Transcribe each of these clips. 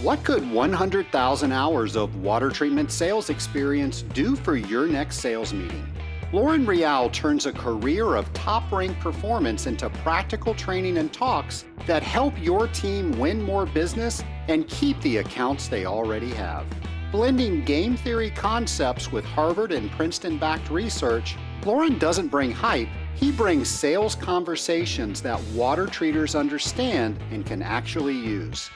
What could 100,000 hours of water treatment sales experience do for your next sales meeting? Lauren Rial turns a career of top-ranked performance into practical training and talks that help your team win more business and keep the accounts they already have. Blending game theory concepts with Harvard and Princeton-backed research, Lauren doesn't bring hype, he brings sales conversations that water treaters understand and can actually use.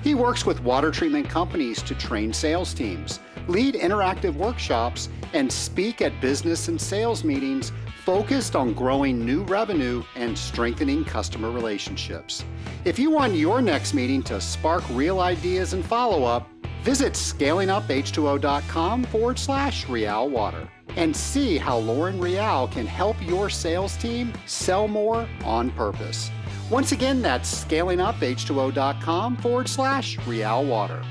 He works with water treatment companies to train sales teams, lead interactive workshops, and speak at business and sales meetings focused on growing new revenue and strengthening customer relationships. If you want your next meeting to spark real ideas and follow-up, visit scalinguph2o.com/Rial Water and see how Lauren Rial can help your sales team sell more on purpose. Once again, that's scalinguph2o.com/Rial Water.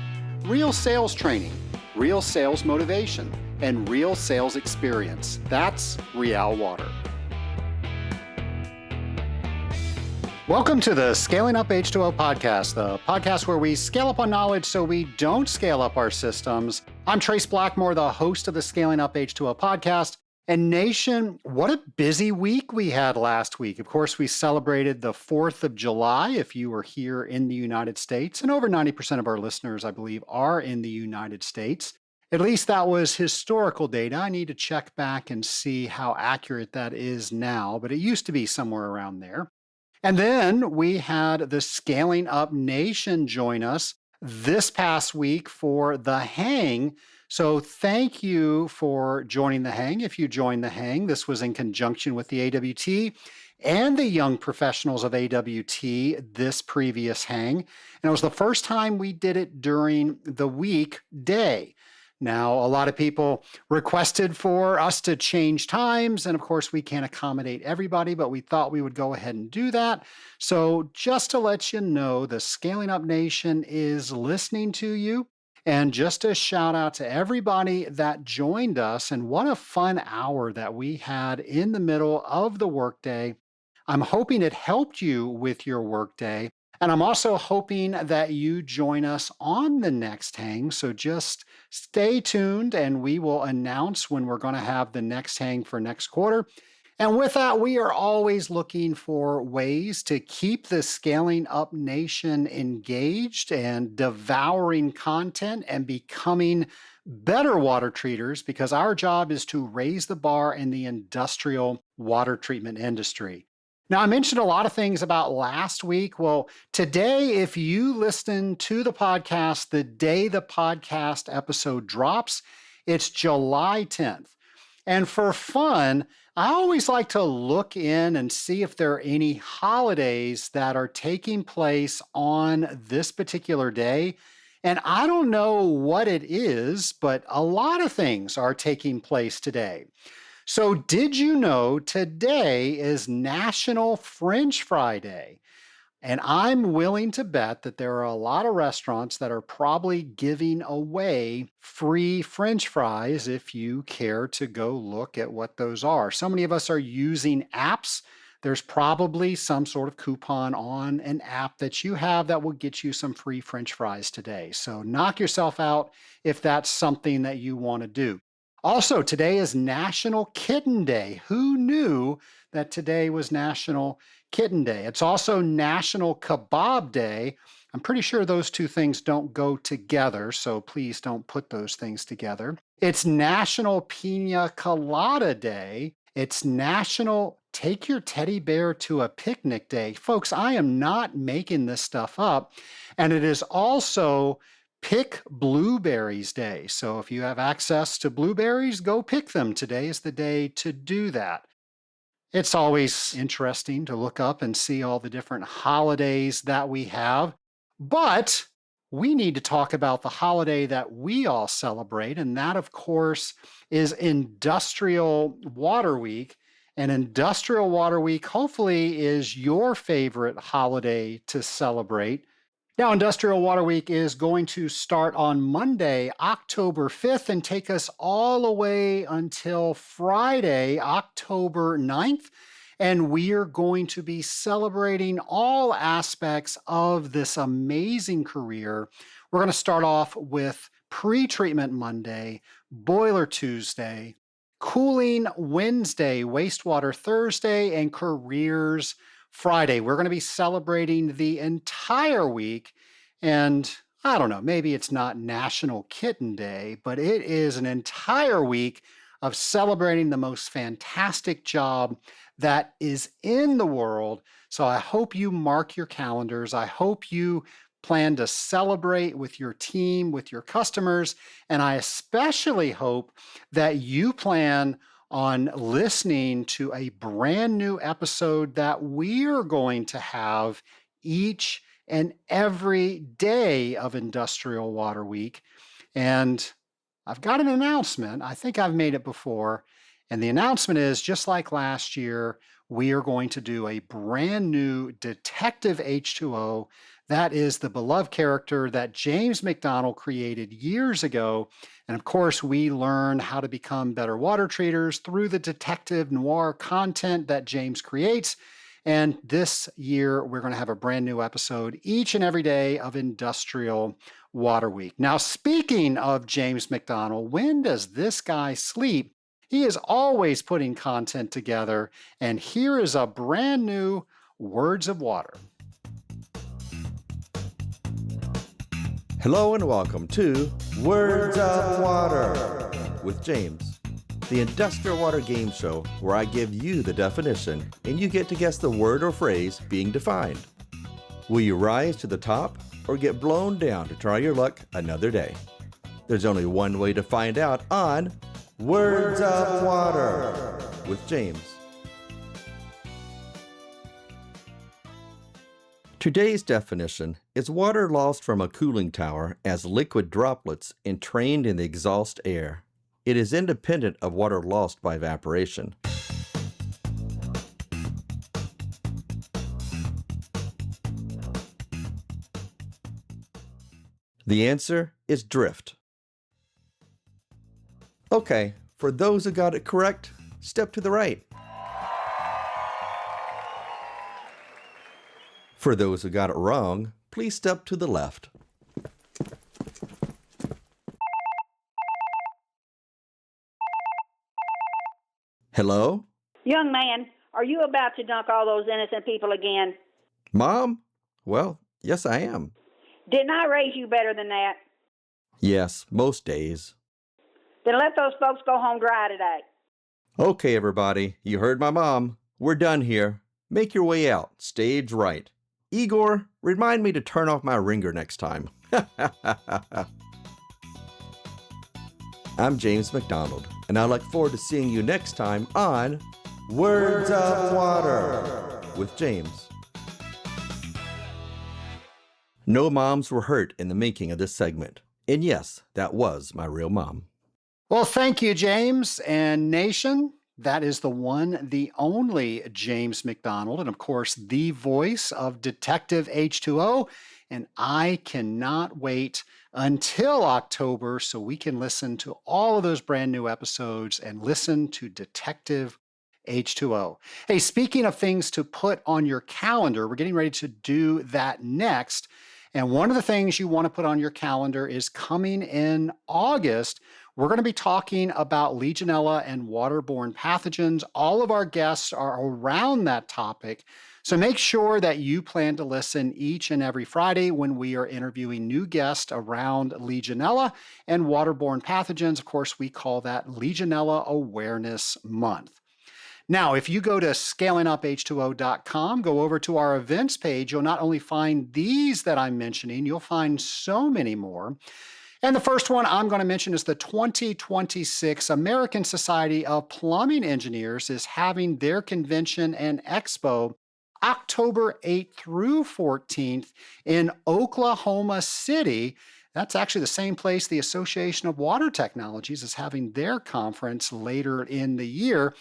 Real sales training, real sales motivation, and real sales experience. That's Rial Water. Welcome to the Scaling Up H2O podcast, the podcast where we scale up on knowledge so we don't scale up our systems. I'm Trace Blackmore, the host of the Scaling Up H2O podcast. And Nation, what a busy week we had last week. Of course, we celebrated the 4th of July if you were here in the United States. And over 90% of our listeners, I believe, are in the United States. At least that was historical data. I need to check back and see how accurate that is now, but it used to be somewhere around there. And then we had the Scaling Up Nation join us this past week for the Hang. So thank you for joining the Hang. If you joined the Hang, this was in conjunction with the AWT and the young professionals of AWT this previous Hang. And it was the first time we did it during the weekday. Now, a lot of people requested for us to change times, and of course, we can't accommodate everybody, but we thought we would go ahead and do that. So just to let you know, the Scaling Up Nation is listening to you. And just a shout out to everybody that joined us, and what a fun hour that we had in the middle of the workday. I'm hoping it helped you with your workday. And I'm also hoping that you join us on the next Hang. So just stay tuned and we will announce when we're going to have the next Hang for next quarter. And with that, we are always looking for ways to keep the Scaling Up Nation engaged and devouring content and becoming better water treaters, because our job is to raise the bar in the industrial water treatment industry. Now, I mentioned a lot of things about last week. Well, today, if you listen to the podcast the day the podcast episode drops, it's July 10th. And for fun, I always like to look in and see if there are any holidays that are taking place on this particular day. And I don't know what it is, but a lot of things are taking place today. So did you know today is National French Fry Day? And I'm willing to bet that there are a lot of restaurants that are probably giving away free French fries if you care to go look at what those are. So many of us are using apps. There's probably some sort of coupon on an app that you have that will get you some free French fries today. So knock yourself out if that's something that you want to do. Also, today is National Kitten Day. Who knew that today was National Kitten Day? It's also National Kebab Day. I'm pretty sure those two things don't go together, so please don't put those things together. It's National Pina Colada Day. It's National Take Your Teddy Bear to a Picnic Day. Folks, I am not making this stuff up. And it is also Pick Blueberries Day. So if you have access to blueberries, go pick them. Today is the day to do that. It's always interesting to look up and see all the different holidays that we have. But we need to talk about the holiday that we all celebrate, and that, of course, is Industrial Water Week. And Industrial Water Week, hopefully, is your favorite holiday to celebrate. Now, Industrial Water Week is going to start on Monday, October 5th, and take us all the way until Friday, October 9th. And we are going to be celebrating all aspects of this amazing career We're going to start off with Pre-Treatment Monday, Boiler Tuesday, Cooling Wednesday, Wastewater Thursday, and Careers Friday. We're going to be celebrating the entire week, and I don't know, maybe it's not National Kitten Day, but it is an entire week of celebrating the most fantastic job that is in the world. So I hope you mark your calendars. I hope you plan to celebrate with your team, with your customers, and I especially hope that you plan on listening to a brand new episode that we're going to have each and every day of Industrial Water Week. And I've got an announcement. I think I've made it before. And the announcement is, just like last year, we are going to do a brand new Detective H2O. That is the beloved character that James McDonald created years ago. And of course, we learn how to become better water treaters through the detective noir content that James creates. And this year, we're going to have a brand new episode each and every day of Industrial Water Week. Now, speaking of James McDonald, when does this guy sleep? He is always putting content together, and here is a brand new Words of Water. Hello and welcome to Words of Water with James, the industrial water game show where I give you the definition and you get to guess the word or phrase being defined. Will you rise to the top or get blown down to try your luck another day? There's only one way to find out on Words of Water with James. Today's definition is water lost from a cooling tower as liquid droplets entrained in the exhaust air. It is independent of water lost by evaporation. The answer is drift. Okay, for those who got it correct, step to the right. For those who got it wrong, please step to the left. Hello? Young man, are you about to dunk all those innocent people again? Mom? Well, yes, I am. Didn't I raise you better than that? Yes, most days. Then let those folks go home dry today. Okay, everybody, you heard my mom. We're done here. Make your way out, stage right. Igor, remind me to turn off my ringer next time. I'm James McDonald, and I look forward to seeing you next time on Words of Water with James. No moms were hurt in the making of this segment. And yes, that was my real mom. Well, thank you, James and Nation. That is the one, the only James McDonald, and of course, the voice of Detective H2O. And I cannot wait until October so we can listen to all of those brand new episodes and listen to Detective H2O. Hey, speaking of things to put on your calendar, we're getting ready to do that next. And one of the things you want to put on your calendar is coming in August. We're going to be talking about Legionella and waterborne pathogens. All of our guests are around that topic. So make sure that you plan to listen each and every Friday when we are interviewing new guests around Legionella and waterborne pathogens. Of course, we call that Legionella Awareness Month. Now, if you go to scalinguph2o.com, go over to our events page, you'll not only find these that I'm mentioning, you'll find so many more. And the first one I'm going to mention is the 2026 American Society of Plumbing Engineers is having their convention and expo October 8th through 14th in Oklahoma City. That's actually the same place the Association of Water Technologies is having their conference later in the year.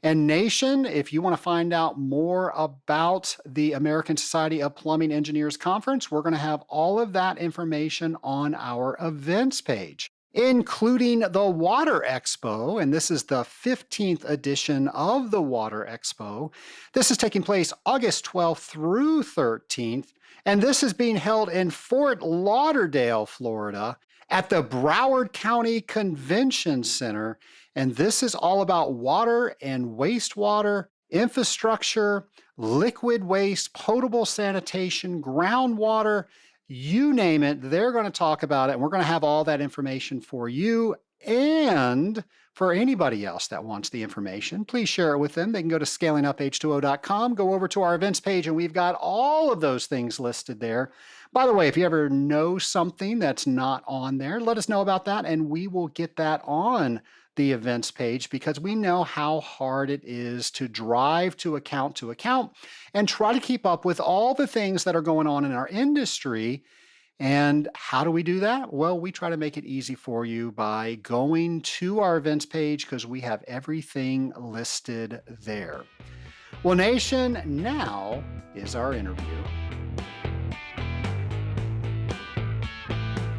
And Nation, if you want to find out more about the American Society of Plumbing Engineers Conference, we're going to have all of that information on our events page. including the Water Expo. And this is the 15th edition of the Water Expo. This is taking place August 12th through 13th. And this is being held in Fort Lauderdale, Florida, at the Broward County Convention Center. And this is all about water and wastewater, infrastructure, liquid waste, potable sanitation, groundwater, you name it, they're going to talk about it. And we're going to have all that information for you and for anybody else that wants the information. Please share it with them. They can go to scalinguph2o.com, go over to our events page, and we've got all of those things listed there. By the way, if you ever know something that's not on there, let us know about that, and we will get that on the events page because we know how hard it is to drive to account and try to keep up with all the things that are going on in our industry. And how do we do that? Well, we try to make it easy for you by going to our events page because we have everything listed there. Well, Nation, now is our interview.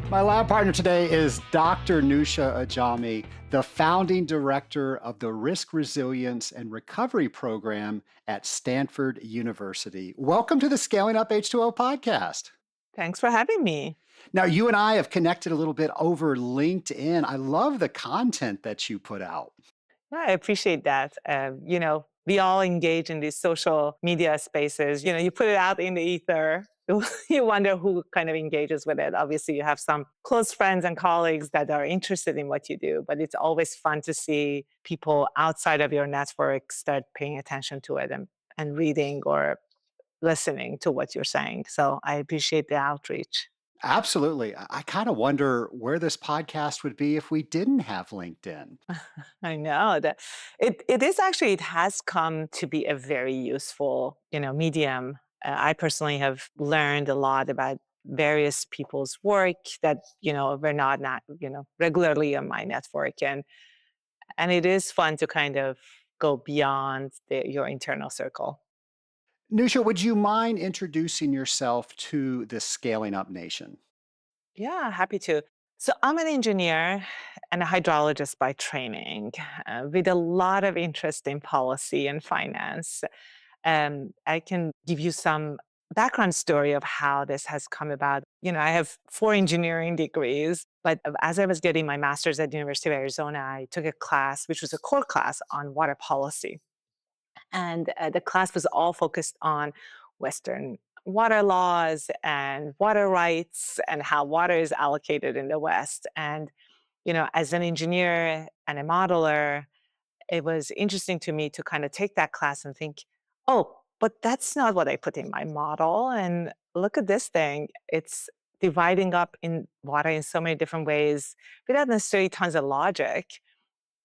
My lab partner today is Dr. Newsha Ajami, the founding director of the Risk Resilience and Recovery Program at Stanford University. Welcome to the Scaling Up H2O podcast. Thanks for having me. Now, you and I have connected a little bit over LinkedIn. I love the content that you put out. Yeah, I appreciate that. We all engage in these social media spaces. You put it out in the ether. You wonder who kind of engages with it. Obviously, you have some close friends and colleagues that are interested in what you do, but it's always fun to see people outside of your network start paying attention to it and reading or listening to what you're saying. So I appreciate the outreach. Absolutely. I kind of wonder where this podcast would be if we didn't have LinkedIn. I know that it has come to be a very useful, medium. I personally have learned a lot about various people's work that, were not, regularly on my network. And it is fun to kind of go beyond your internal circle. Nusha, would you mind introducing yourself to the Scaling Up Nation? Yeah, happy to. So I'm an engineer and a hydrologist by training, with a lot of interest in policy and finance. I can give you some background story of how this has come about. I have 4 engineering degrees, but as I was getting my master's at the University of Arizona, I took a class, which was a core class on water policy. And the class was all focused on Western water laws and water rights and how water is allocated in the West. And, as an engineer and a modeler, it was interesting to me to kind of take that class and think, oh, but that's not what I put in my model. And look at this thing. It's dividing up in water in so many different ways without necessarily tons of logic.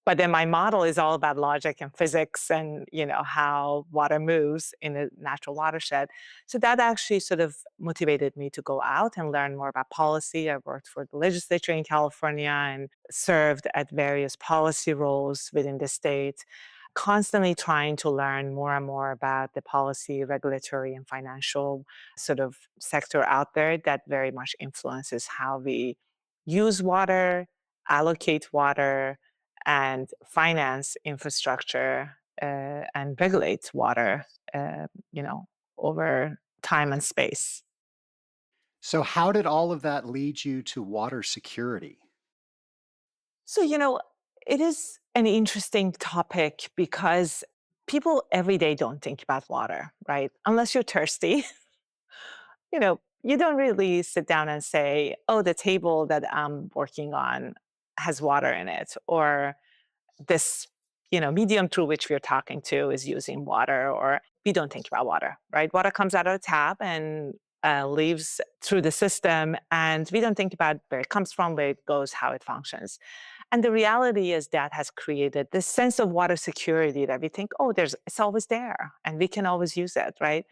But then my model is all about logic and physics and, how water moves in a natural watershed. So that actually sort of motivated me to go out and learn more about policy. I worked for the legislature in California and served at various policy roles within the state, constantly trying to learn more and more about the policy, regulatory, and financial sort of sector out there that very much influences how we use water, allocate water, and finance infrastructure and regulate water, over time and space. So, how did all of that lead you to water security? So, it is an interesting topic because people every day don't think about water, right? Unless you're thirsty, you don't really sit down and say, oh, the table that I'm working on has water in it, or this medium through which we're talking to is using water, or we don't think about water, right? Water comes out of a tap and leaves through the system, and we don't think about where it comes from, where it goes, how it functions. And the reality is that has created this sense of water security that we think, oh, it's always there and we can always use it, right?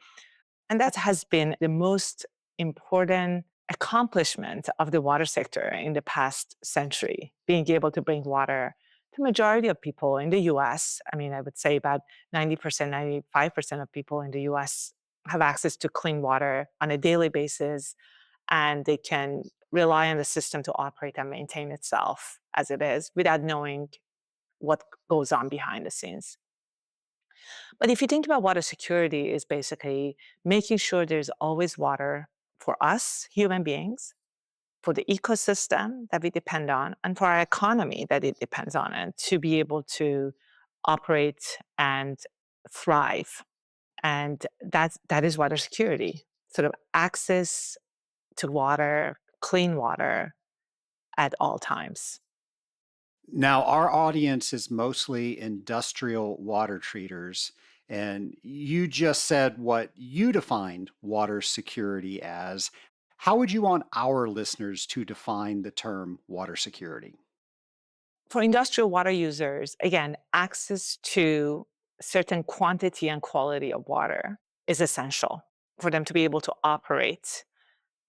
And that has been the most important accomplishment of the water sector in the past century, being able to bring water to majority of people in the US. I mean, I would say about 90%, 95% of people in the US have access to clean water on a daily basis, and they can rely on the system to operate and maintain itself as it is without knowing what goes on behind the scenes. But if you think about water security is basically making sure there's always water for us human beings, for the ecosystem that we depend on, and for our economy that it depends on it to be able to operate and thrive. And that is water security, sort of access to water, clean water at all times. Now, our audience is mostly industrial water treaters, and you just said what you defined water security as. How would you want our listeners to define the term water security? For industrial water users, again, access to certain quantity and quality of water is essential for them to be able to operate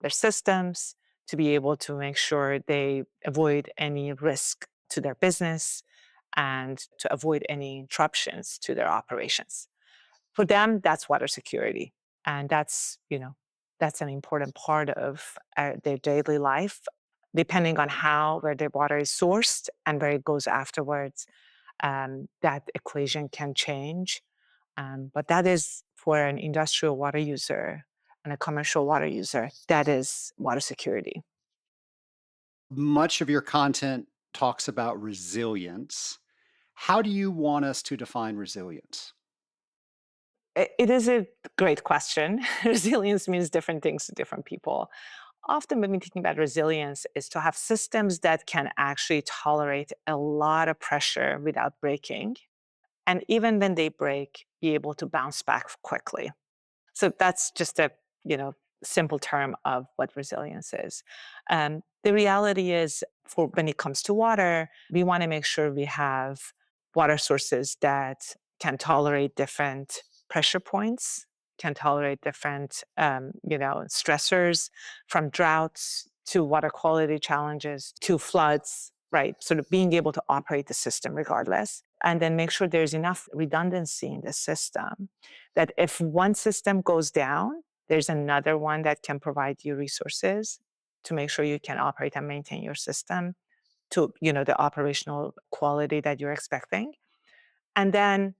their systems, to be able to make sure they avoid any risk to their business and to avoid any interruptions to their operations. For them, that's water security. And that's an important part of their daily life, depending on how, where their water is sourced and where it goes afterwards. That equation can change. But that is for an industrial water user and a commercial water user, that is water security. Much of your content talks about resilience. How do you want us to define resilience? It is a great question. Resilience means different things to different people. Often, when we think about resilience, is to have systems that can actually tolerate a lot of pressure without breaking. And even when they break, be able to bounce back quickly. So that's just a you know simple term of what resilience is. The reality is, for when it comes to water, we want to make sure we have water sources that can tolerate different pressure points, can tolerate different stressors, from droughts to water quality challenges to floods. Right, sort of being able to operate the system regardless, and then make sure there's enough redundancy in the system that if one system goes down, there's another one that can provide you resources to make sure you can operate and maintain your system to the operational quality that you're expecting. And then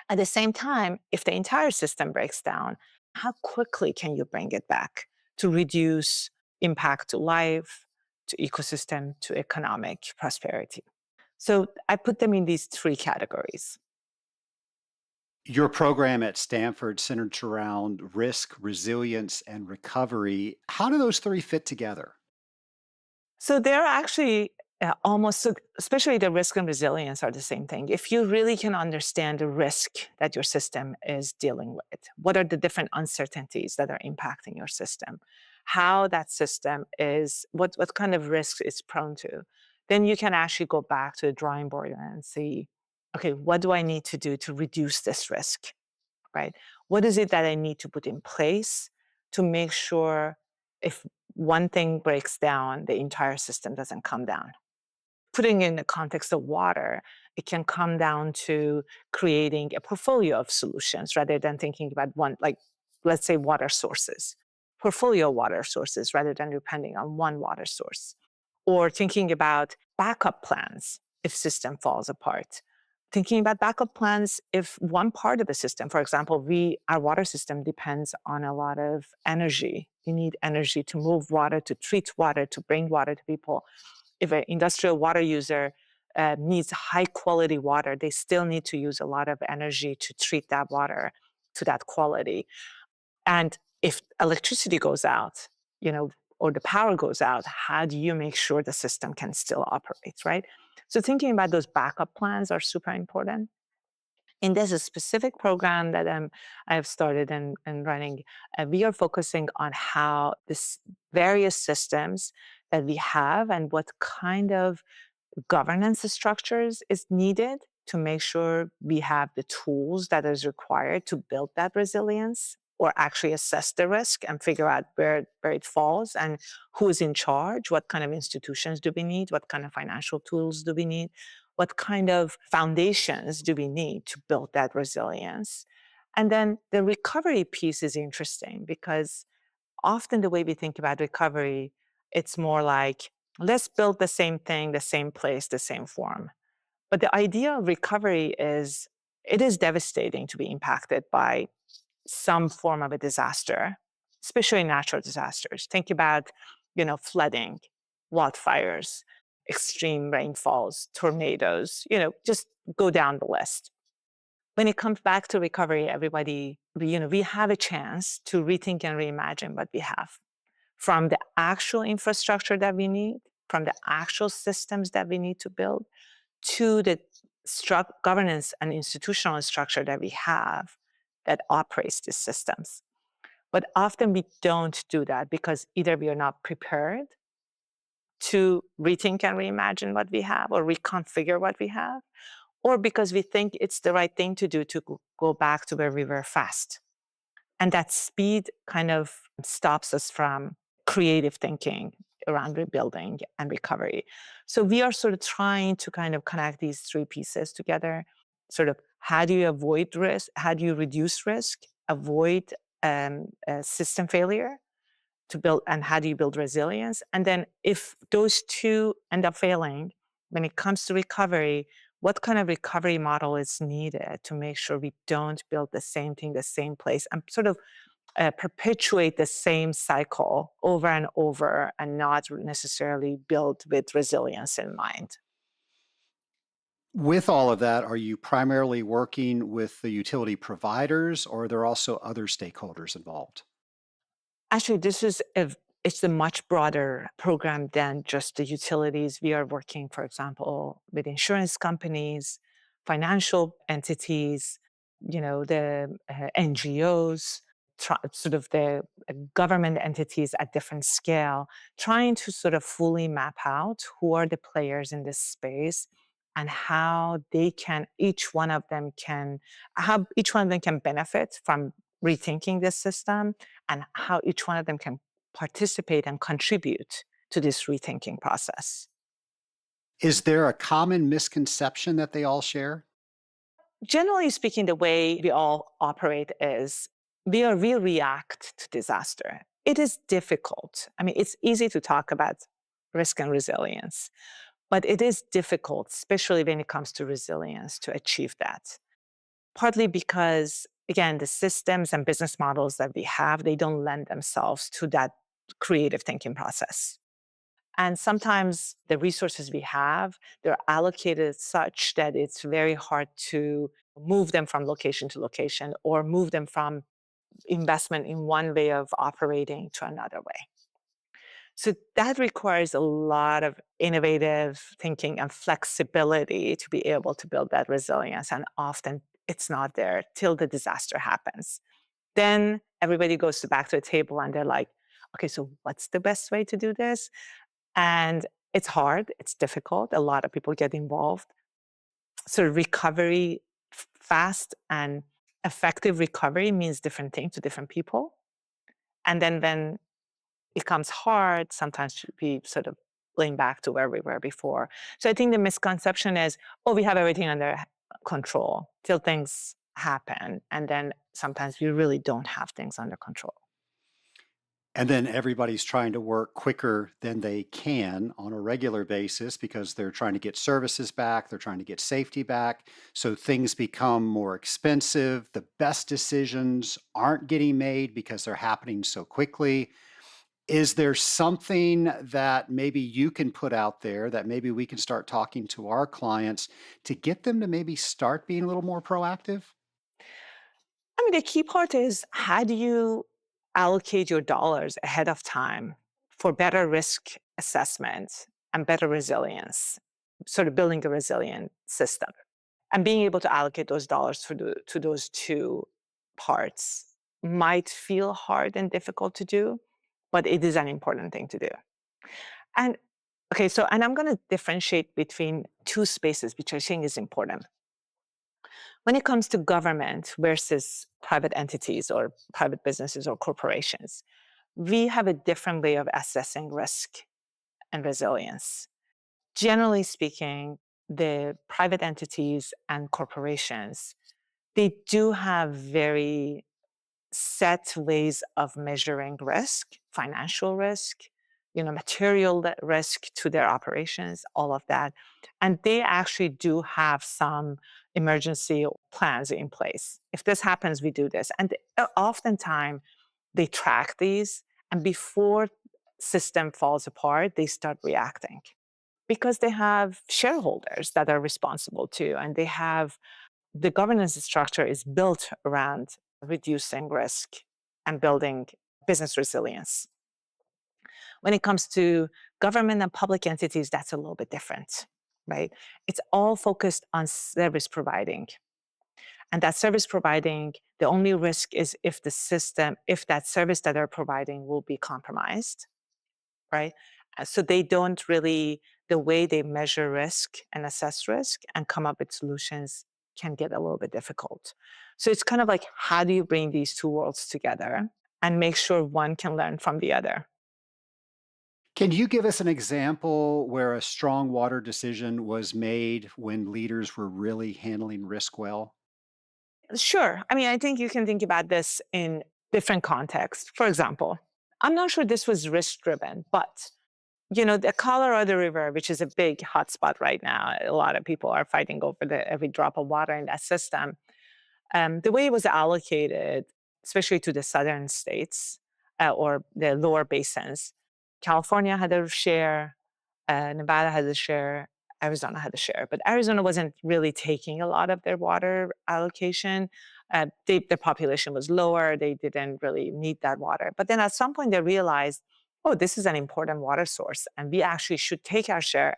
at the same time, if the entire system breaks down, how quickly can you bring it back to reduce impact to life, to ecosystem, to economic prosperity? So I put them in these three categories. Your program at Stanford centered around risk, resilience, and recovery. How do those three fit together? So they're actually almost, so especially the risk and resilience are the same thing. If you really can understand the risk that your system is dealing with, what are the different uncertainties that are impacting your system, how that system is, what kind of risk it's prone to, then you can actually go back to the drawing board and see, okay, what do I need to do to reduce this risk, right? What is it that I need to put in place to make sure if one thing breaks down, the entire system doesn't come down? Putting in the context of water, it can come down to creating a portfolio of solutions rather than thinking about one, like let's say water sources, portfolio water sources rather than depending on one water source, or thinking about backup plans if system falls apart. Thinking about backup plans if one part of the system, for example, our water system depends on a lot of energy. You need energy to move water, to treat water, to bring water to people. If an industrial water user needs high quality water, they still need to use a lot of energy to treat that water to that quality. And if electricity goes out, or the power goes out, how do you make sure the system can still operate, right? So thinking about those backup plans are super important. And there's a specific program that I have started and running. We are focusing on how this various systems that we have and what kind of governance structures is needed to make sure we have the tools that is required to build that resilience or actually assess the risk and figure out where it falls and who's in charge, what kind of institutions do we need, what kind of financial tools do we need, what kind of foundations do we need to build that resilience. And then the recovery piece is interesting because often the way we think about recovery It's more like, let's build the same thing, the same place, the same form. But the idea of recovery is it is devastating to be impacted by some form of a disaster, especially natural disasters. Think about, flooding, wildfires, extreme rainfalls, tornadoes, just go down the list. When it comes back to recovery, everybody, we have a chance to rethink and reimagine what we have from the actual infrastructure that we need, from the actual systems that we need to build, to the governance and institutional structure that we have that operates these systems. But often we don't do that because either we are not prepared to rethink and reimagine what we have or reconfigure what we have, or because we think it's the right thing to do to go back to where we were fast. And that speed kind of stops us from creative thinking around rebuilding and recovery. So we are sort of trying to kind of connect these three pieces together. Sort of how do you avoid risk? How do you reduce risk? Avoid system failure to build, and how do you build resilience? And then if those two end up failing, when it comes to recovery, what kind of recovery model is needed to make sure we don't build the same thing, the same place, and sort of perpetuate the same cycle over and over and not necessarily build with resilience in mind? With all of that, are you primarily working with the utility providers, or are there also other stakeholders involved? Actually, it's a much broader program than just the utilities. We are working, for example, with insurance companies, financial entities, the NGOs, sort of the government entities at different scale, trying to sort of fully map out who are the players in this space and how each one of them can benefit from rethinking this system, and how each one of them can participate and contribute to this rethinking process. Is there a common misconception that they all share? Generally speaking, the way we all operate is we react to disaster. It is difficult. I mean, it's easy to talk about risk and resilience, but it is difficult, especially when it comes to resilience, to achieve that. Partly because, again, the systems and business models that we have, they don't lend themselves to that creative thinking process. And sometimes the resources we have, they're allocated such that it's very hard to move them from location to location or move them from investment in one way of operating to another way. So that requires a lot of innovative thinking and flexibility to be able to build that resilience. And often it's not there till the disaster happens. Then everybody goes back to the table and they're like, okay, so what's the best way to do this? And it's hard, it's difficult. A lot of people get involved. So recovery, fast and effective recovery means different things to different people. And then when it becomes hard, sometimes we sort of lean back to where we were before. So I think the misconception is, oh, we have everything under control till things happen. And then sometimes we really don't have things under control. And then everybody's trying to work quicker than they can on a regular basis because they're trying to get services back, they're trying to get safety back. So things become more expensive. The best decisions aren't getting made because they're happening so quickly. Is there something that maybe you can put out there that maybe we can start talking to our clients to get them to maybe start being a little more proactive? I mean, the key part is how do you allocate your dollars ahead of time for better risk assessment and better resilience, sort of building a resilient system and being able to allocate those dollars to those two parts might feel hard and difficult to do, but it is an important thing to do. And okay, and I'm going to differentiate between two spaces, which I think is important. When it comes to government versus private entities or private businesses or corporations, we have a different way of assessing risk and resilience. Generally speaking, the private entities and corporations, they do have very set ways of measuring risk, financial risk, material risk to their operations, all of that. And they actually do have some emergency plans in place. If this happens, we do this. And oftentimes they track these, and before system falls apart, they start reacting because they have shareholders that are responsible too, and they have the governance structure is built around reducing risk and building business resilience. When it comes to government and public entities, that's a little bit different, right? It's all focused on service providing. And that service providing, the only risk is if the system, if that service that they're providing will be compromised, right? So they don't really, the way they measure risk and assess risk and come up with solutions can get a little bit difficult. So it's kind of like, how do you bring these two worlds together and make sure one can learn from the other? Can you give us an example where a strong water decision was made when leaders were really handling risk well? Sure. I mean, I think you can think about this in different contexts. For example, I'm not sure this was risk driven, but the Colorado River, which is a big hotspot right now, a lot of people are fighting over every drop of water in that system. The way it was allocated, especially to the southern states or the lower basins, California had a share, Nevada had a share, Arizona had a share, but Arizona wasn't really taking a lot of their water allocation. Their population was lower; they didn't really need that water. But then at some point, they realized, oh, this is an important water source, and we actually should take our share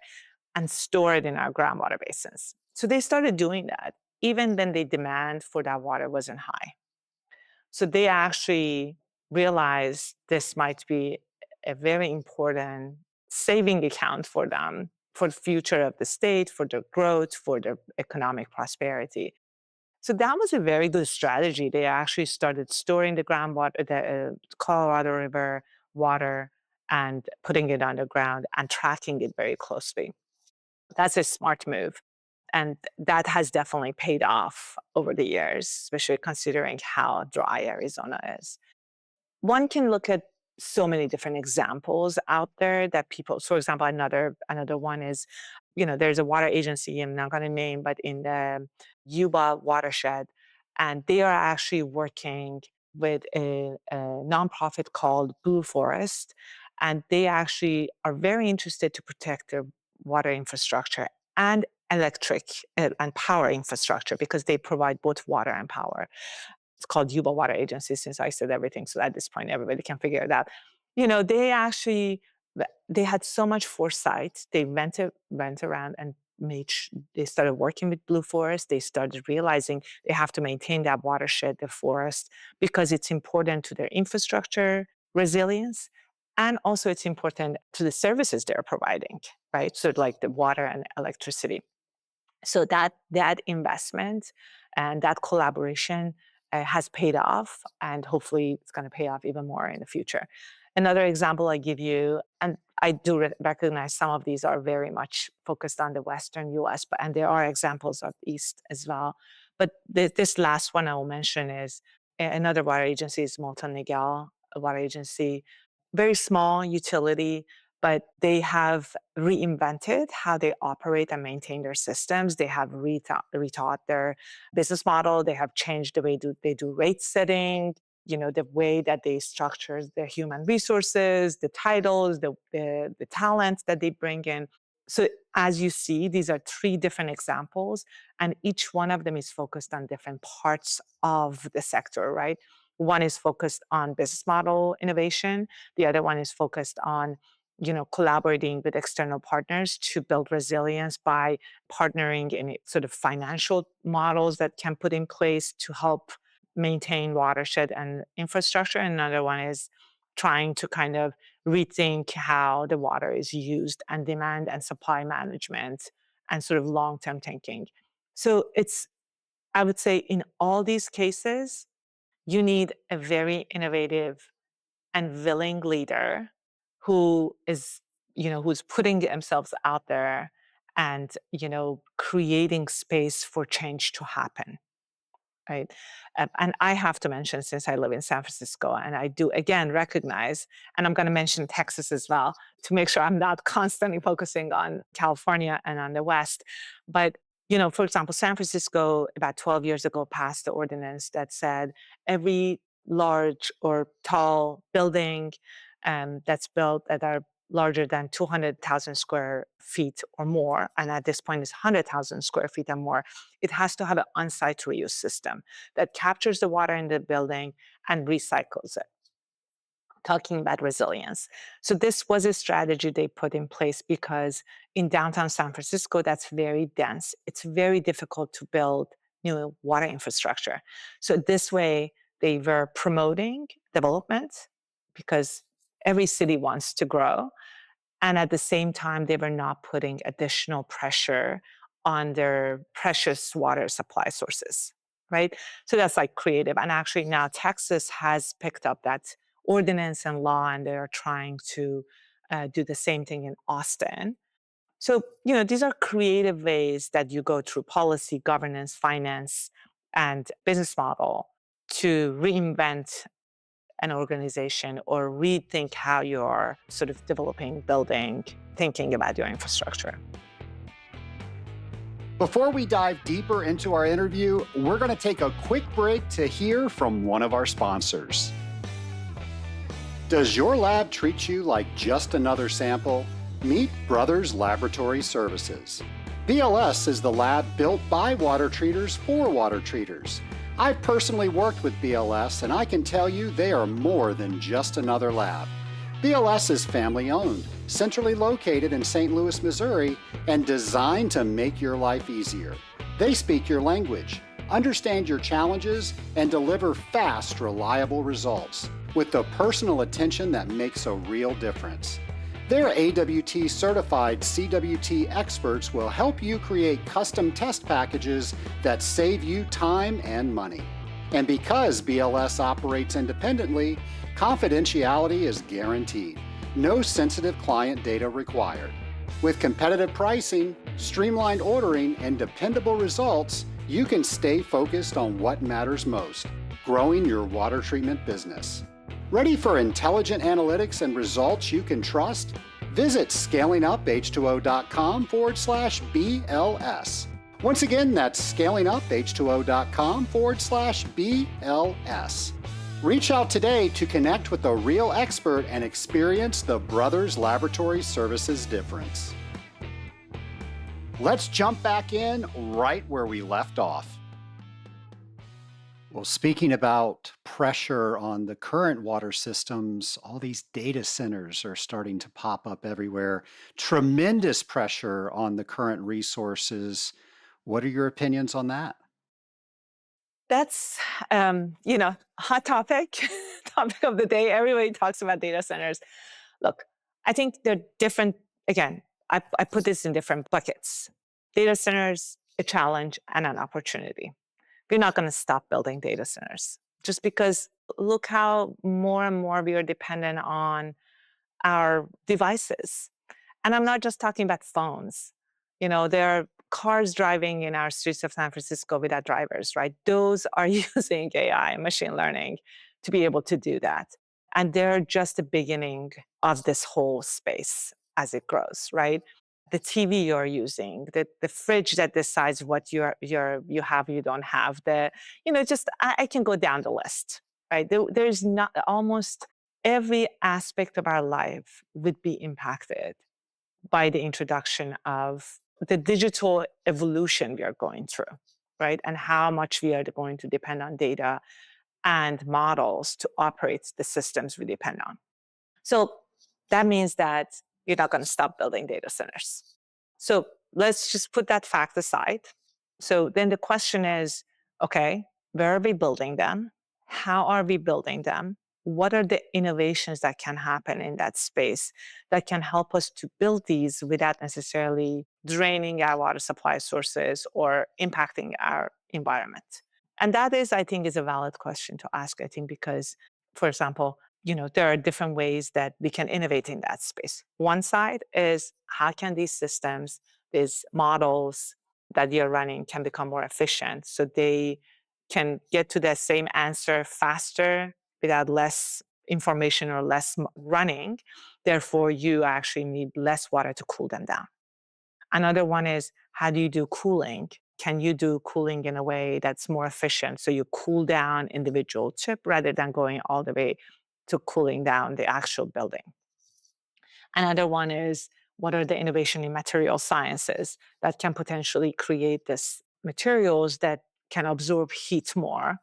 and store it in our groundwater basins. So they started doing that, even when the demand for that water wasn't high. So they actually realized this might be a very important saving account for them, for the future of the state, for their growth, for their economic prosperity. So that was a very good strategy. They actually started storing the groundwater, the Colorado River water, and putting it underground and tracking it very closely. That's a smart move. And that has definitely paid off over the years, especially considering how dry Arizona is. One can look at so many different examples out there that people, so for example, another one is, there's a water agency I'm not going to name, but in the Yuba watershed, and they are actually working with a nonprofit called Blue Forest, and they actually are very interested to protect their water infrastructure and electric and power infrastructure because they provide both water and power. It's called Yuba Water Agency since I said everything. So at this point, everybody can figure it out. They actually, they had so much foresight. They went around and they started working with Blue Forest. They started realizing they have to maintain that watershed, the forest, because it's important to their infrastructure resilience. And also it's important to the services they're providing, right? So like the water and electricity. So that investment and that collaboration has paid off, and hopefully it's going to pay off even more in the future. Another example I give you, and I do recognize some of these are very much focused on the Western U.S., and there are examples of East as well. But this last one I will mention is another water agency is Molten Niguel Water Agency, very small utility, but they have reinvented how they operate and maintain their systems. They have retaught their business model. They have changed the way they do rate setting, the way that they structure their human resources, the titles, the talent that they bring in. So as you see, these are three different examples, and each one of them is focused on different parts of the sector, right? One is focused on business model innovation. The other one is focused on collaborating with external partners to build resilience by partnering in sort of financial models that can put in place to help maintain watershed and infrastructure. And another one is trying to kind of rethink how the water is used and demand and supply management and sort of long-term thinking. So I would say in all these cases, you need a very innovative and willing leader who is, who's putting themselves out there and, creating space for change to happen. right? And I have to mention, since I live in San Francisco, and I do again recognize, and I'm going to mention Texas as well to make sure I'm not constantly focusing on California and on the West. But, for example, San Francisco about 12 years ago passed the ordinance that said every large or tall building that's built that are larger than 200,000 square feet or more, and at this point is 100,000 square feet or more, it has to have an on-site reuse system that captures the water in the building and recycles it. Talking about resilience. So this was a strategy they put in place because in downtown San Francisco, that's very dense. It's very difficult to build new water infrastructure. So this way, they were promoting development because every city wants to grow. And at the same time, they were not putting additional pressure on their precious water supply sources, right? So that's like creative. And actually now Texas has picked up that ordinance and law, and they're trying to do the same thing in Austin. So, these are creative ways that you go through policy, governance, finance, and business model to reinvent an organization or rethink how you're sort of developing, building, thinking about your infrastructure. Before we dive deeper into our interview, we're going to take a quick break to hear from one of our sponsors. Does your lab treat you like just another sample? Meet Brothers Laboratory Services. BLS is the lab built by water treaters for water treaters. I've personally worked with BLS, and I can tell you they are more than just another lab. BLS is family-owned, centrally located in St. Louis, Missouri, and designed to make your life easier. They speak your language, understand your challenges, and deliver fast, reliable results with the personal attention that makes a real difference. Their AWT certified CWT experts will help you create custom test packages that save you time and money. And because BLS operates independently, confidentiality is guaranteed. No sensitive client data required. With competitive pricing, streamlined ordering, and dependable results, you can stay focused on what matters most, growing your water treatment business. Ready for intelligent analytics and results you can trust? Visit scalinguph2o.com/BLS. Once again, that's scalinguph2o.com/BLS. Reach out today to connect with a real expert and experience the Brothers Laboratory Services difference. Let's jump back in right where we left off. Well, speaking about pressure on the current water systems, all these data centers are starting to pop up everywhere. Tremendous pressure on the current resources. What are your opinions on that? That's, hot topic, topic of the day. Everybody talks about data centers. Look, I think they're different. Again, I put this in different buckets. Data centers, a challenge and an opportunity. We're not going to stop building data centers just because look how more and more we are dependent on our devices. And I'm not just talking about phones. There are cars driving in our streets of San Francisco without drivers, right? Those are using AI and machine learning to be able to do that. And they're just the beginning of this whole space as it grows, right? The TV you're using, the fridge that decides what you have, you don't have. I can go down the list, right? There's not almost every aspect of our life would be impacted by the introduction of the digital evolution we are going through, right? And how much we are going to depend on data and models to operate the systems we depend on. So that means that you're not going to stop building data centers. So let's just put that fact aside. So then the question is, okay, where are we building them? How are we building them? What are the innovations that can happen in that space that can help us to build these without necessarily draining our water supply sources or impacting our environment? And that is, I think, is a valid question to ask, I think, because, for example, there are different ways that we can innovate in that space. One side is how can these systems, these models that you're running can become more efficient so they can get to the same answer faster without less information or less running. Therefore, you actually need less water to cool them down. Another one is, how do you do cooling? Can you do cooling in a way that's more efficient? So you cool down individual chip rather than going all the way to cooling down the actual building. Another one is, what are the innovation in material sciences that can potentially create this materials that can absorb heat more,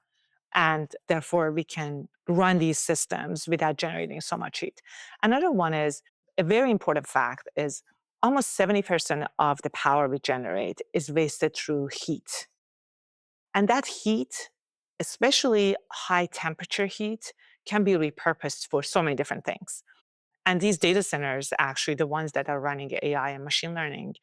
and therefore we can run these systems without generating so much heat. Another one is, a very important fact is, almost 70% of the power we generate is wasted through heat. And that heat, especially high temperature heat, can be repurposed for so many different things. And these data centers, actually, the ones that are running AI and machine learning,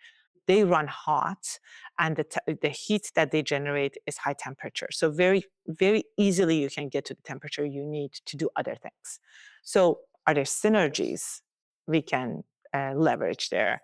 they run hot, and the heat that they generate is high temperature. So very, very easily you can get to the temperature you need to do other things. So are there synergies we can leverage there,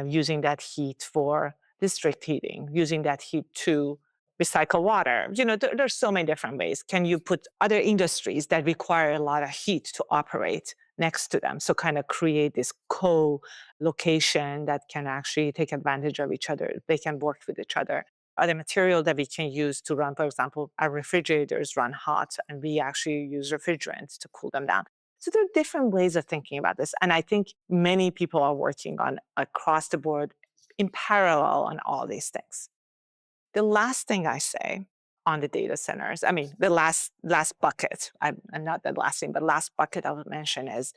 using that heat for district heating, using that heat to recycle water? There's so many different ways. Can you put other industries that require a lot of heat to operate next to them? So kind of create this co-location that can actually take advantage of each other. They can work with each other. Other material that we can use to run, for example, our refrigerators run hot, and we actually use refrigerants to cool them down. So there are different ways of thinking about this. And I think many people are working on across the board in parallel on all these things. The last thing I say on the data centers, I mean, the last bucket, and not the last thing, but last bucket I would mention is,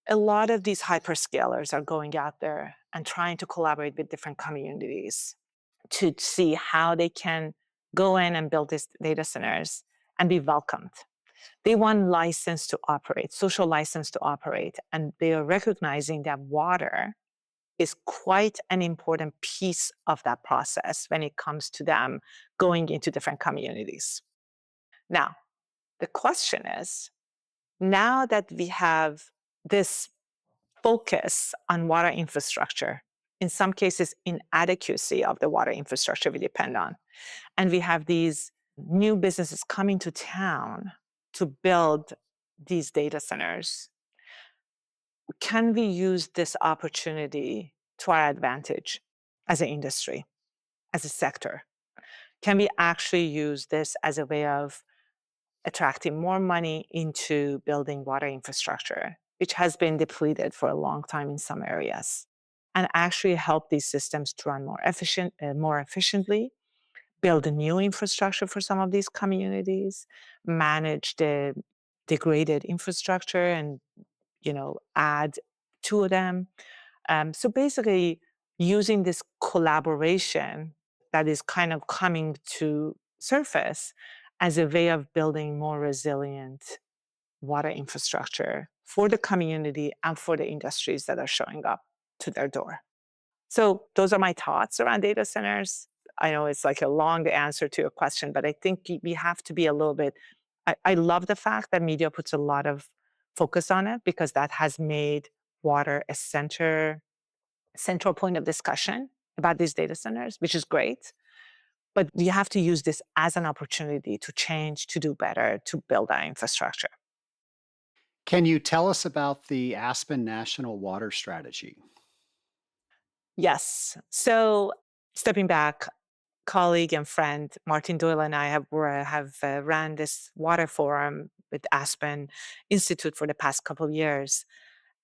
a lot of these hyperscalers are going out there and trying to collaborate with different communities to see how they can go in and build these data centers and be welcomed. They want license to operate, social license to operate, and they are recognizing that water is quite an important piece of that process when it comes to them going into different communities. Now, the question is, now that we have this focus on water infrastructure, in some cases inadequacy of the water infrastructure we depend on, and we have these new businesses coming to town to build these data centers, can we use this opportunity to our advantage as an industry, as a sector? Can we actually use this as a way of attracting more money into building water infrastructure, which has been depleted for a long time in some areas, and actually help these systems to run more efficiently, build a new infrastructure for some of these communities, manage the degraded infrastructure, and add to them. So basically, using this collaboration that is kind of coming to surface as a way of building more resilient water infrastructure for the community and for the industries that are showing up to their door. So those are my thoughts around data centers. I know it's like a long answer to your question, but I think we have to be a little bit. I love the fact that media puts a lot of focus on it, because that has made water a central point of discussion about these data centers, which is great. But you have to use this as an opportunity to change, to do better, to build our infrastructure. Can you tell us about the Aspen National Water Strategy? Yes. So stepping back, colleague and friend Martin Doyle and I have ran this water forum with Aspen Institute for the past couple of years.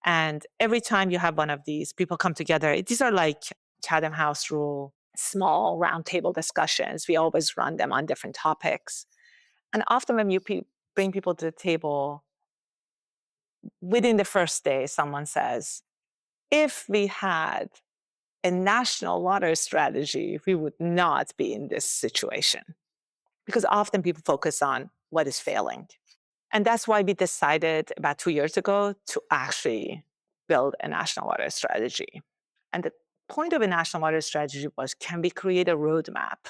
And every time you have one of these, people come together. These are like Chatham House rule, small roundtable discussions. We always run them on different topics. And often when you bring people to the table, within the first day, someone says, if we had a national water strategy, we would not be in this situation. Because often people focus on what is failing. And that's why we decided about 2 years ago to actually build a national water strategy. And the point of a national water strategy was, can we create a roadmap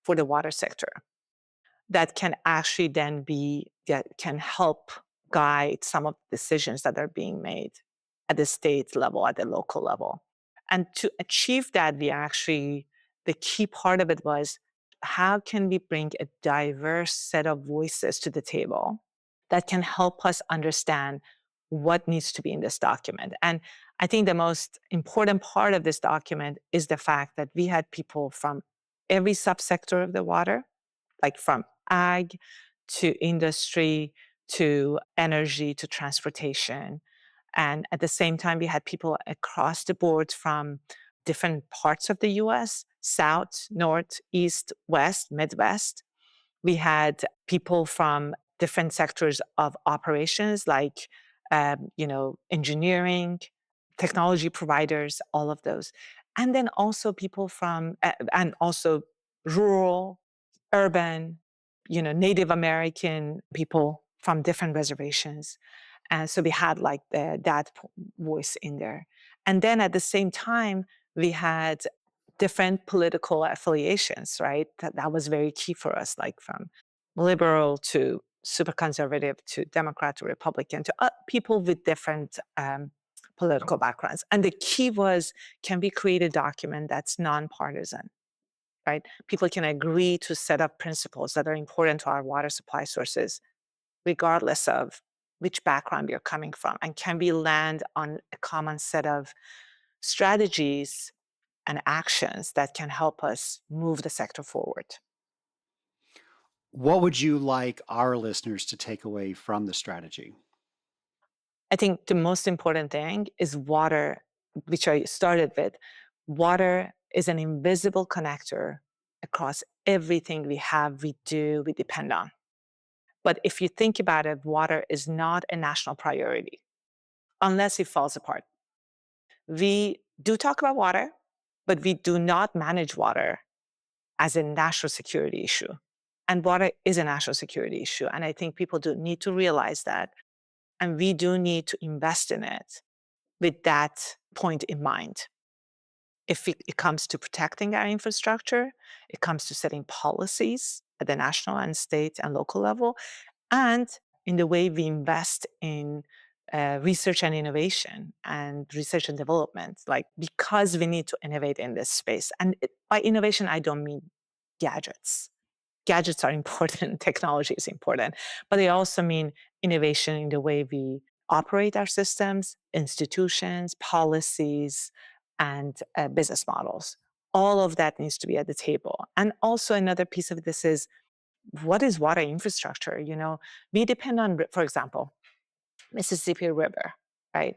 for the water sector that can actually then that can help guide some of the decisions that are being made at the state level, at the local level. And to achieve that, the key part of it was how can we bring a diverse set of voices to the table that can help us understand what needs to be in this document. And I think the most important part of this document is the fact that we had people from every subsector of the water, like from ag to industry to energy to transportation. And at the same time, we had people across the board from different parts of the US, South, North, East, West, Midwest. We had people from different sectors of operations, like engineering, technology providers, all of those, and then also people from and also rural, urban, Native American people from different reservations, and so we had like voice in there, and then at the same time we had different political affiliations, right? That was very key for us, like from liberal to super conservative to Democrat to Republican to people with different political backgrounds. And the key was, can we create a document that's nonpartisan, right? People can agree to set up principles that are important to our water supply sources, regardless of which background you're coming from. And can we land on a common set of strategies and actions that can help us move the sector forward? What would you like our listeners to take away from the strategy? I think the most important thing is water, which I started with. Water is an invisible connector across everything we have, we do, we depend on. But if you think about it, water is not a national priority unless it falls apart. We do talk about water, but we do not manage water as a national security issue. And water is a national security issue. And I think people do need to realize that. And we do need to invest in it with that point in mind. If it comes to protecting our infrastructure, it comes to setting policies at the national and state and local level, and in the way we invest in research and innovation and research and development, like because we need to innovate in this space. And by innovation, I don't mean gadgets. Gadgets are important, technology is important, but they also mean innovation in the way we operate our systems, institutions, policies, and business models. All of that needs to be at the table. And also another piece of this is, what is water infrastructure? We depend on, for example, Mississippi River, right?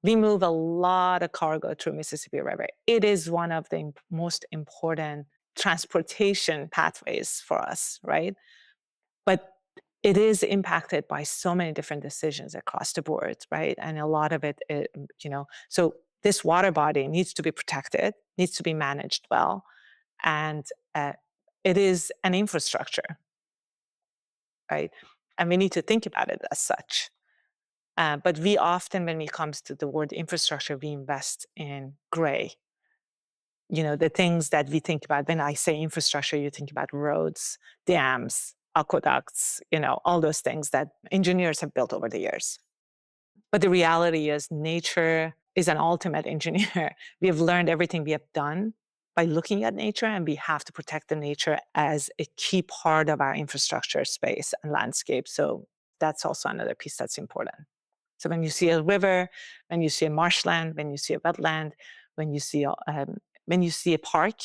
We move a lot of cargo through Mississippi River. It is one of the most important transportation pathways for us, right? But it is impacted by so many different decisions across the board, right? And a lot of so this water body needs to be protected, needs to be managed well, and it is an infrastructure, right? And we need to think about it as such. But we often, when it comes to the word infrastructure, we invest in gray. The things that we think about when I say infrastructure, you think about roads, dams, aqueducts, all those things that engineers have built over the years. But the reality is, nature is an ultimate engineer. We have learned everything we have done by looking at nature, and we have to protect the nature as a key part of our infrastructure space and landscape. So that's also another piece that's important. So when you see a river, when you see a marshland, when you see a wetland, when you see a park,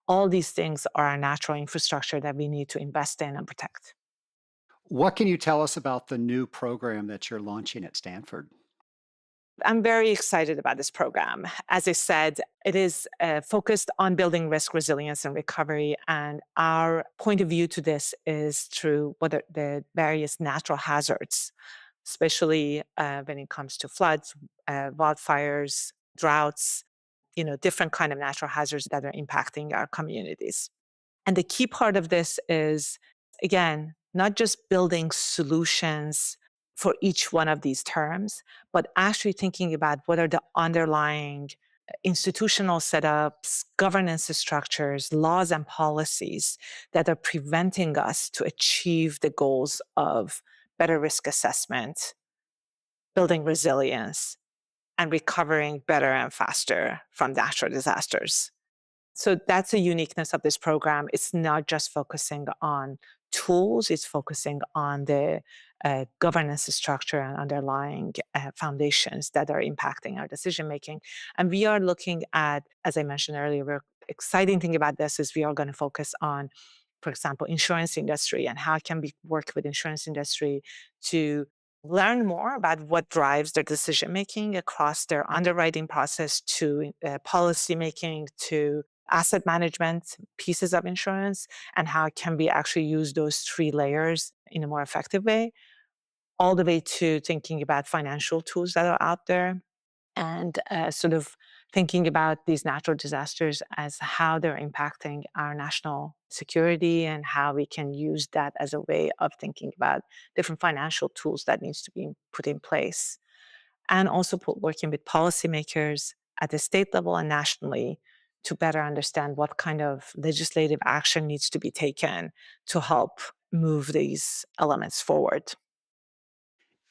all these things are our natural infrastructure that we need to invest in and protect. What can you tell us about the new program that you're launching at Stanford? I'm very excited about this program. As I said, it is focused on building risk resilience and recovery. And our point of view to this is through the various natural hazards, especially when it comes to floods, wildfires, droughts, different kind of natural hazards that are impacting our communities. And the key part of this is, again, not just building solutions for each one of these terms, but actually thinking about what are the underlying institutional setups, governance structures, laws, and policies that are preventing us to achieve the goals of better risk assessment, building resilience, and recovering better and faster from natural disasters. So that's a uniqueness of this program. It's not just focusing on tools, it's focusing on the governance structure and underlying foundations that are impacting our decision making. And we are looking at, as I mentioned earlier, exciting thing about this is we are going to focus on, for example, insurance industry and how can we work with insurance industry to learn more about what drives their decision making across their underwriting process to policy making to asset management pieces of insurance, and how can we actually use those three layers in a more effective way, all the way to thinking about financial tools that are out there and sort of thinking about these natural disasters as how they're impacting our national security and how we can use that as a way of thinking about different financial tools that needs to be put in place. And also working with policymakers at the state level and nationally to better understand what kind of legislative action needs to be taken to help move these elements forward.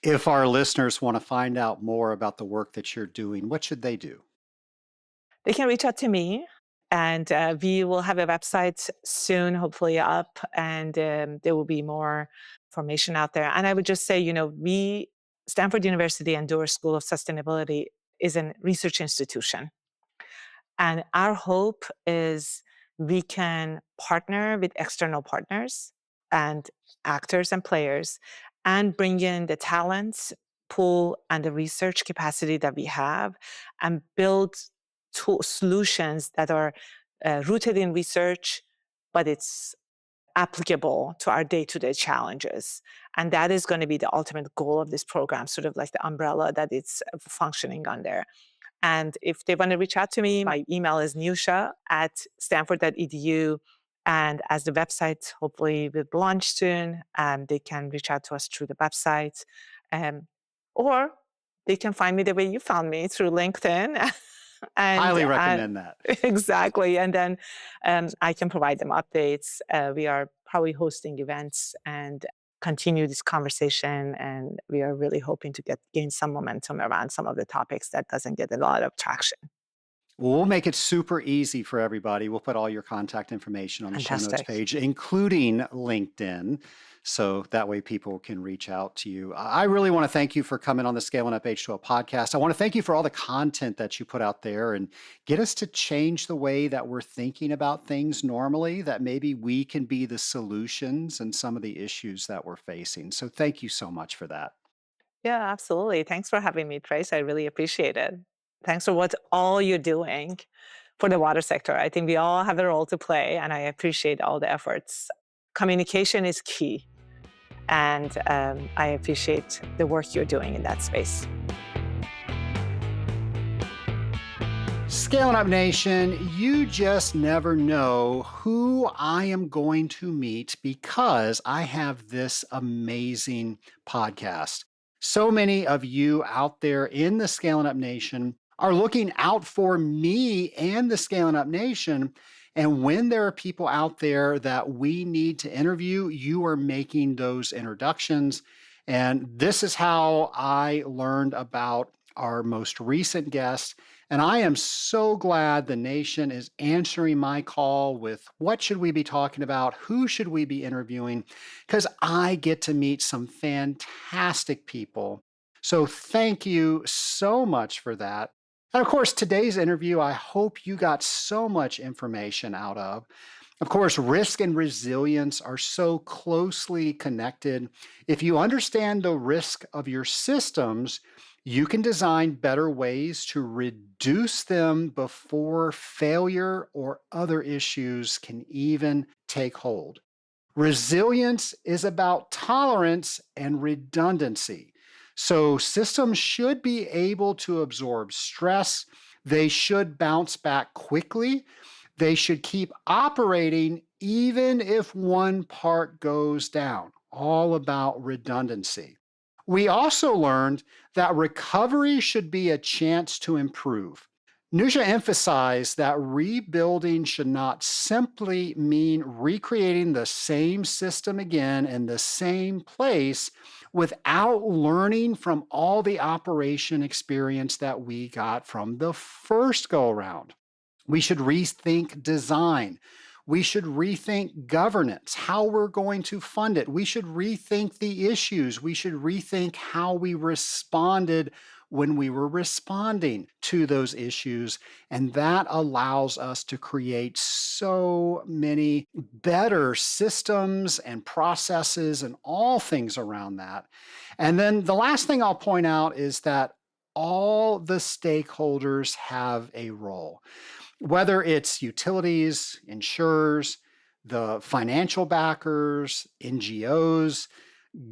If our listeners want to find out more about the work that you're doing, what should they do? They can reach out to me, and we will have a website soon, hopefully up, and there will be more information out there. And I would just say, Stanford University and Doerr School of Sustainability is a research institution. And our hope is we can partner with external partners and actors and players and bring in the talents pool and the research capacity that we have and build solutions that are rooted in research, but it's applicable to our day-to-day challenges. And that is going to be the ultimate goal of this program, sort of like the umbrella that it's functioning under. And if they want to reach out to me, my email is newsha@stanford.edu. And as the website hopefully will launch soon, they can reach out to us through the website. Um, or they can find me the way you found me through LinkedIn. and Highly recommend that. Exactly. And then I can provide them updates. We are probably hosting events and continue this conversation, and we are really hoping to gain some momentum around some of the topics that doesn't get a lot of traction. Well, we'll make it super easy for everybody. We'll put all your contact information on the show notes Fantastic. page, including LinkedIn, so that way people can reach out to you. I really want to thank you for coming on the Scaling Up H2O podcast. I want to thank you for all the content that you put out there and get us to change the way that we're thinking about things normally, that maybe we can be the solutions and some of the issues that we're facing. So thank you so much for that. Yeah, absolutely. Thanks for having me, Trace. I really appreciate it. Thanks for what all you're doing for the water sector. I think we all have a role to play, and I appreciate all the efforts. Communication is key, and I appreciate the work you're doing in that space. Scaling Up Nation, you just never know who I am going to meet because I have this amazing podcast. So many of you out there in the Scaling Up Nation are looking out for me and the Scaling Up Nation. And when there are people out there that we need to interview, you are making those introductions. And this is how I learned about our most recent guest. And I am so glad the nation is answering my call with what should we be talking about? Who should we be interviewing? Because I get to meet some fantastic people. So thank you so much for that. And of course, today's interview, I hope you got so much information out of. Of course, risk and resilience are so closely connected. If you understand the risk of your systems, you can design better ways to reduce them before failure or other issues can even take hold. Resilience is about tolerance and redundancy. So systems should be able to absorb stress. They should bounce back quickly. They should keep operating even if one part goes down. All about redundancy. We also learned that recovery should be a chance to improve. Newsha emphasized that rebuilding should not simply mean recreating the same system again in the same place without learning from all the operation experience that we got from the first go around. We should rethink design. We should rethink governance, how we're going to fund it. We should rethink the issues. We should rethink how we responded when we were responding to those issues. And that allows us to create so many better systems and processes and all things around that. And then the last thing I'll point out is that all the stakeholders have a role. Whether it's utilities, insurers, the financial backers, NGOs,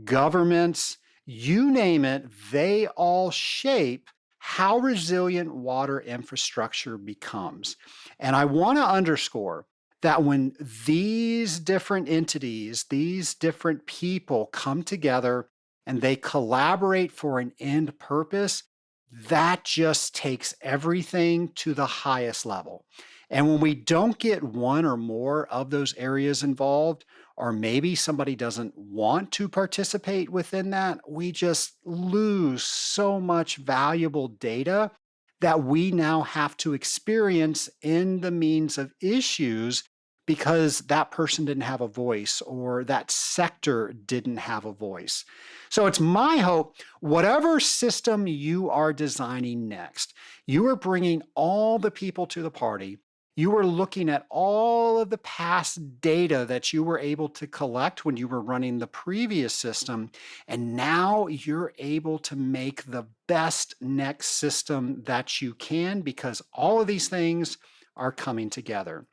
governments, you name it, they all shape how resilient water infrastructure becomes. And I want to underscore that when these different entities, these different people come together and they collaborate for an end purpose, that just takes everything to the highest level. And when we don't get one or more of those areas involved, or maybe somebody doesn't want to participate within that, we just lose so much valuable data that we now have to experience in the means of issues because that person didn't have a voice or that sector didn't have a voice. So it's my hope, whatever system you are designing next, you are bringing all the people to the party. You are looking at all of the past data that you were able to collect when you were running the previous system, and now you're able to make the best next system that you can because all of these things are coming together.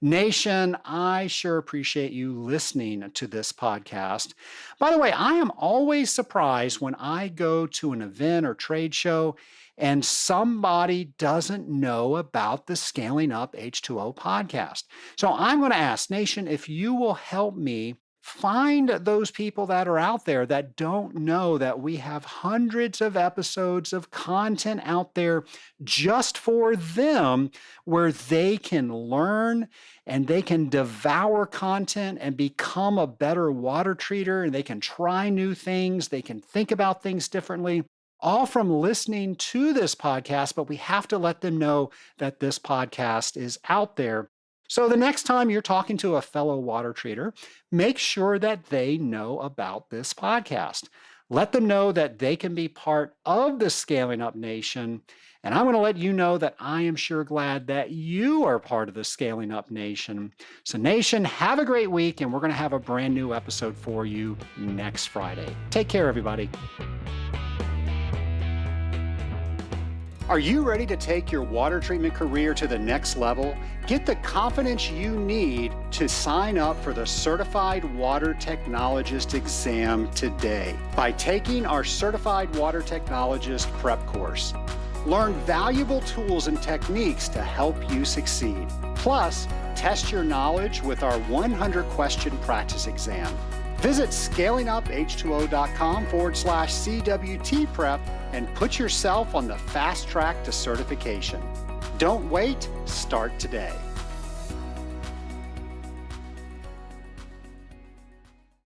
Nation, I sure appreciate you listening to this podcast. By the way, I am always surprised when I go to an event or trade show and somebody doesn't know about the Scaling Up H2O podcast. So I'm going to ask, Nation, if you will help me find those people that are out there that don't know that we have hundreds of episodes of content out there just for them where they can learn and they can devour content and become a better water treater, and they can try new things, they can think about things differently, all from listening to this podcast, but we have to let them know that this podcast is out there. So the next time you're talking to a fellow water treater, make sure that they know about this podcast. Let them know that they can be part of the Scaling Up Nation. And I'm going to let you know that I am sure glad that you are part of the Scaling Up Nation. So Nation, have a great week, and we're going to have a brand new episode for you next Friday. Take care, everybody. Are you ready to take your water treatment career to the next level? Get the confidence you need to sign up for the Certified Water Technologist exam today by taking our Certified Water Technologist prep course. Learn valuable tools and techniques to help you succeed. Plus, test your knowledge with our 100-question practice exam. Visit scalinguph2o.com/CWT prep and put yourself on the fast track to certification. Don't wait, start today.